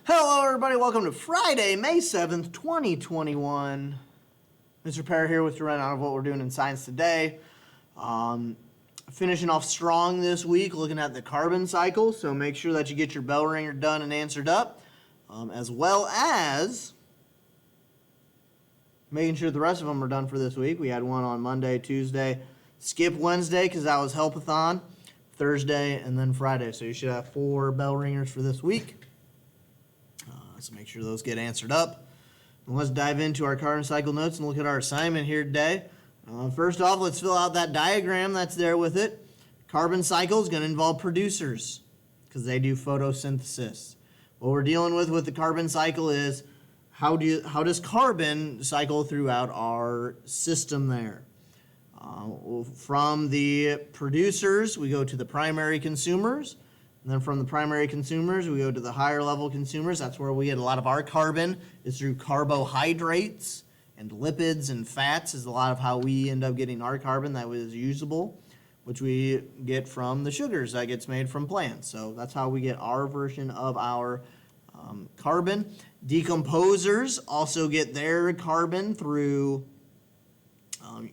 Hello, everybody. Welcome to Friday, May 7th, 2021. Mr. Pear here with your rundown of what we're doing in science today. Finishing off strong this week, looking at the carbon cycle. So make sure that you get your bell ringer done and answered up, as well as making sure the rest of them are done for this week. We had one on Monday, Tuesday, skip Wednesday because that was Helpathon, Thursday, and then Friday. So you should have 4 bell ringers for this week. So make sure those get answered up. And let's dive into our carbon cycle notes and look at our assignment here today. First off, let's fill out that diagram that's there with it. Carbon cycle is going to involve producers because they do photosynthesis. What we're dealing with the carbon cycle is how does carbon cycle throughout our system there? From the producers, we go to the primary consumers. And then from the primary consumers, we go to the higher level consumers. That's where we get a lot of our carbon, is through carbohydrates and lipids and fats is a lot of how we end up getting our carbon that is usable, which we get from the sugars that gets made from plants. So that's how we get our version of our carbon. Decomposers also get their carbon through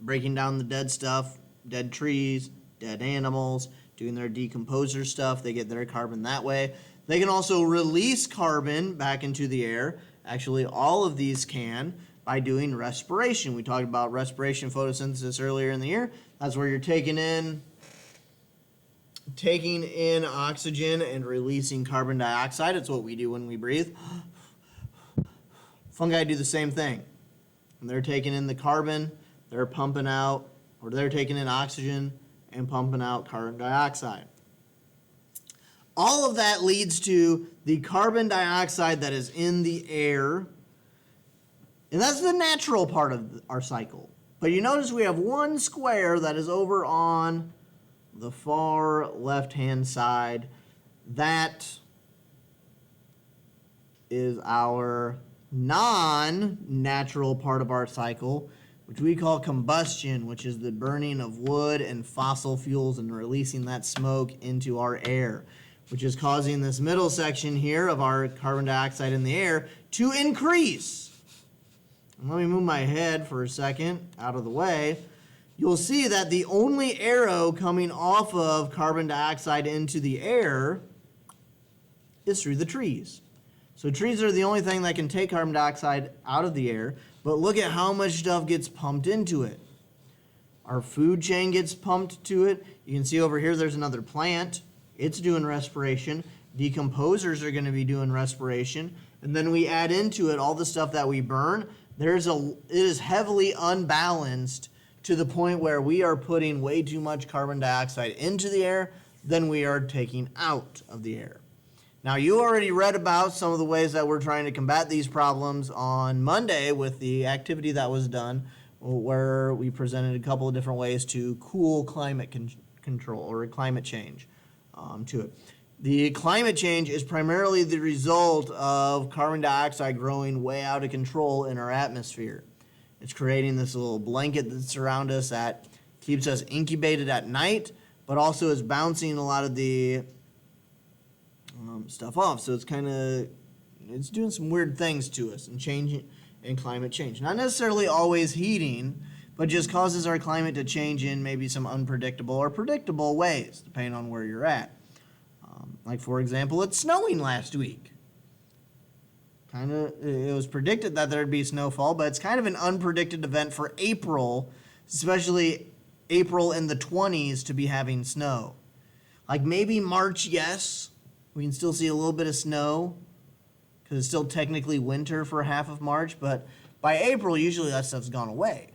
breaking down the dead stuff, dead trees, dead animals, doing their decomposer stuff. They get their carbon that way. They can also release carbon back into the air. Actually, all of these can by doing respiration. We talked about respiration photosynthesis earlier in the year. That's where you're taking in oxygen and releasing carbon dioxide. It's what we do when we breathe. Fungi do the same thing. When they're taking in the carbon, they're pumping out, or they're taking in oxygen and pumping out carbon dioxide. All of that leads to the carbon dioxide that is in the air, and that's the natural part of our cycle. But you notice we have one square that is over on the far left-hand side. That is our non-natural part of our cycle, which we call combustion, which is the burning of wood and fossil fuels and releasing that smoke into our air, which is causing this middle section here of our carbon dioxide in the air to increase. And let me move my head for a second out of the way. You'll see that the only arrow coming off of carbon dioxide into the air is through the trees. So trees are the only thing that can take carbon dioxide out of the air. But look at how much stuff gets pumped into it. Our food chain gets pumped to it. You can see over here there's another plant. It's doing respiration. Decomposers are going to be doing respiration. And then we add into it all the stuff that we burn. It is heavily unbalanced to the point where we are putting way too much carbon dioxide into the air than we are taking out of the air. Now, you already read about some of the ways that we're trying to combat these problems on Monday with the activity that was done, where we presented a couple of different ways to cool climate control or climate change to it. The climate change is primarily the result of carbon dioxide growing way out of control in our atmosphere. It's creating this little blanket that's around us that keeps us incubated at night, but also is bouncing a lot of the stuff off. So it's doing some weird things to us and changing in climate change. Not necessarily always heating, but just causes our climate to change in maybe some unpredictable or predictable ways, depending on where you're at. Like, for example, it's snowing last week. It was predicted that there'd be snowfall, but it's kind of an unpredicted event for April, especially April in the 20s to be having snow. Like maybe March, yes. We can still see a little bit of snow because it's still technically winter for half of March, but by April, usually that stuff's gone away.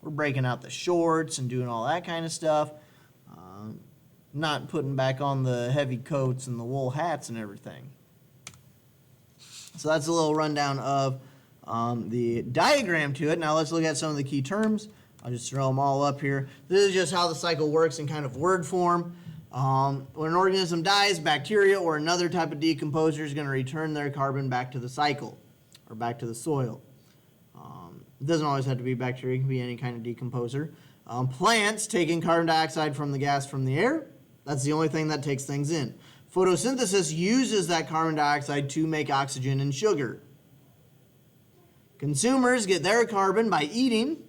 We're breaking out the shorts and doing all that kind of stuff, not putting back on the heavy coats and the wool hats and everything. So that's a little rundown of the diagram to it. Now let's look at some of the key terms. I'll just throw them all up here. This is just how the cycle works in kind of word form. When an organism dies, bacteria or another type of decomposer is going to return their carbon back to the cycle or back to the soil. It doesn't always have to be bacteria. It can be any kind of decomposer. Plants taking carbon dioxide from the gas from the air. That's the only thing that takes things in. Photosynthesis uses that carbon dioxide to make oxygen and sugar. Consumers get their carbon by eating.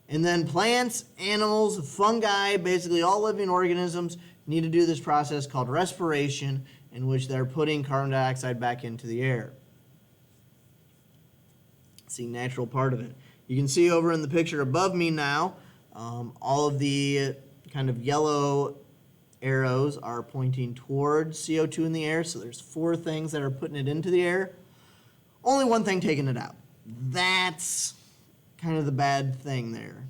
And then plants, animals, fungi, basically all living organisms need to do this process called respiration, in which they're putting carbon dioxide back into the air. It's the natural part of it. You can see over in the picture above me now, all of the kind of yellow arrows are pointing towards CO2 in the air. So there's 4 things that are putting it into the air. Only one thing taking it out. That's kind of the bad thing there.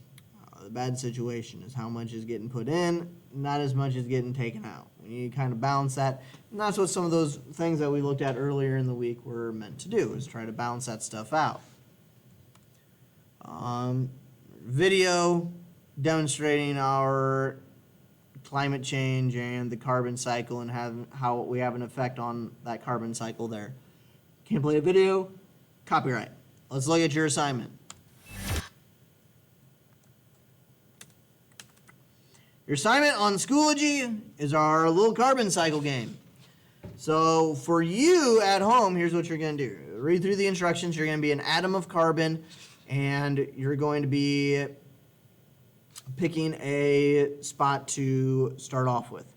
The bad situation is how much is getting put in, not as much as getting taken out. We need to kind of balance that. And that's what some of those things that we looked at earlier in the week were meant to do, is try to balance that stuff out. Video demonstrating our climate change and the carbon cycle and how we have an effect on that carbon cycle there. Can't play a video, copyright. Let's look at your assignment. Your assignment on Schoology is our little carbon cycle game. So for you at home, here's what you're going to do. Read through the instructions. You're going to be an atom of carbon, and you're going to be picking a spot to start off with.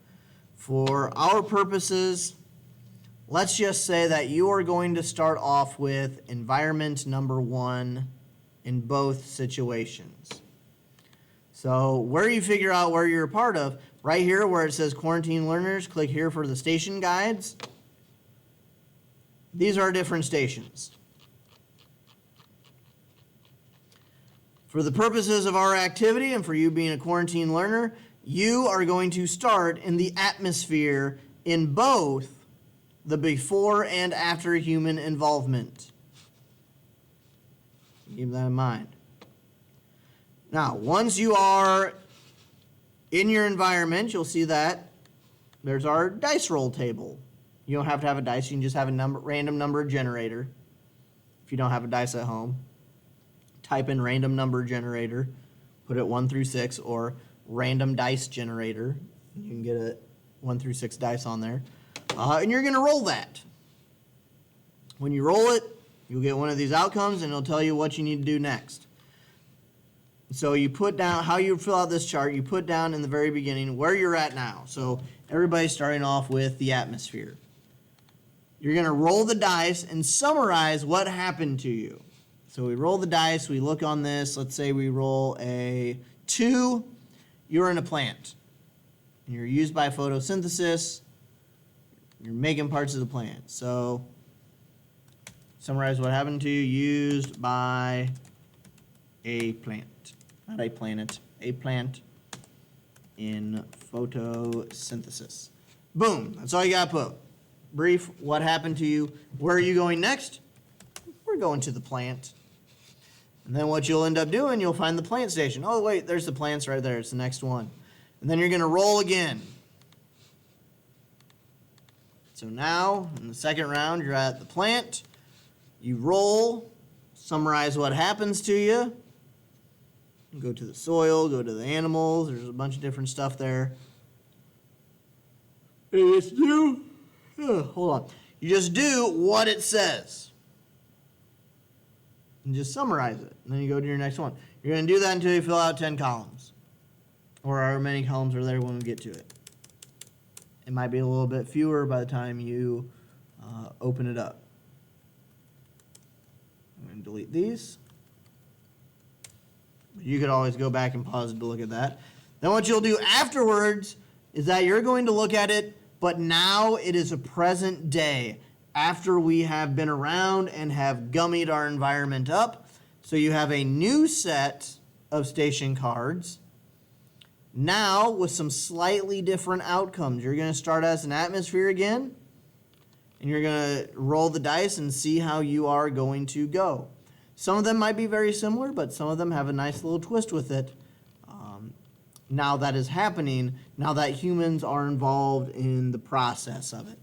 For our purposes, let's just say that you are going to start off with environment number 1 in both situations. So where you figure out where you're a part of, right here where it says quarantine learners, click here for the station guides. These are different stations. For the purposes of our activity and for you being a quarantine learner, you are going to start in the atmosphere in both the before and after human involvement. Keep that in mind. Now, once you are in your environment, you'll see that there's our dice roll table. You don't have to have a dice, you can just have a random number generator. If you don't have a dice at home, type in random number generator, put it 1 through 6, or random dice generator. You can get a 1 through 6 dice on there. And you're going to roll that. When you roll it, you'll get one of these outcomes, and it'll tell you what you need to do next. So you put down how you fill out this chart. You put down in the very beginning where you're at now. So everybody's starting off with the atmosphere. You're going to roll the dice and summarize what happened to you. So we roll the dice. We look on this. Let's say we roll a 2. You're in a plant. And you're used by photosynthesis. You're making parts of the plant. So summarize what happened to you. Used by a plant. Not a planet, a plant in photosynthesis. Boom, that's all you got to put. Brief, what happened to you? Where are you going next? We're going to the plant. And then what you'll end up doing, you'll find the plant station. Oh, wait, there's the plants right there. It's the next one. And then you're going to roll again. So now, in the second round, you're at the plant. You roll, summarize what happens to you. Go to the soil, go to the animals. There's a bunch of different stuff there. You just do, hold on. You just do what it says. And just summarize it. And then you go to your next one. You're going to do that until you fill out 10 columns. Or however many columns are there when we get to it. It might be a little bit fewer by the time you open it up. I'm going to delete these. You could always go back and pause it to look at that. Then what you'll do afterwards is that you're going to look at it, but now it is a present day after we have been around and have gummied our environment up. So you have a new set of station cards. Now with some slightly different outcomes. You're going to start as an atmosphere again, and you're going to roll the dice and see how you are going to go. Some of them might be very similar, but some of them have a nice little twist with it. Now that is happening, now that humans are involved in the process of it.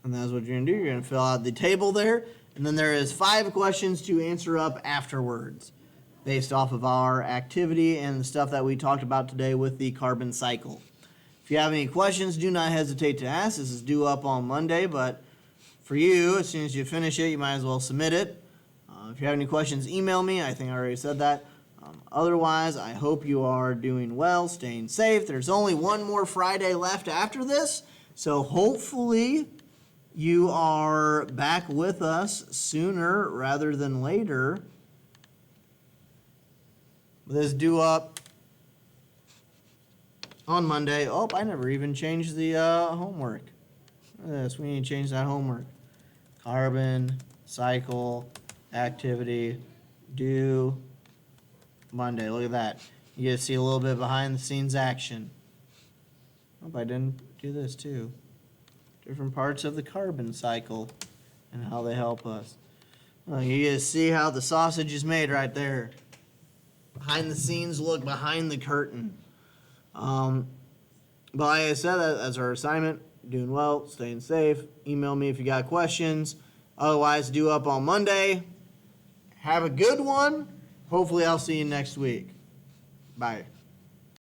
And that's what you're going to do. You're going to fill out the table there, and then there is 5 questions to answer up afterwards. based off of our activity and the stuff that we talked about today with the carbon cycle. If you have any questions, do not hesitate to ask. This is due up on Monday, but for you, as soon as you finish it, you might as well submit it. If you have any questions, email me. I think I already said that. Otherwise, I hope you are doing well, staying safe. There's only one more Friday left after this, so hopefully you are back with us sooner rather than later. This is due up on Monday. Oh, I never even changed the homework. Look at this. We need to change that homework. Carbon cycle activity due Monday. Look at that. You get to see a little bit behind the scenes action. Hope I didn't do this too. Different parts of the carbon cycle and how they help us. Well, you get to see how the sausage is made right there. Behind the scenes look behind the curtain. But like I said, that's our assignment. Doing well, staying safe. Email me if you got questions. Otherwise, due up on Monday. Have a good one. Hopefully, I'll see you next week. Bye.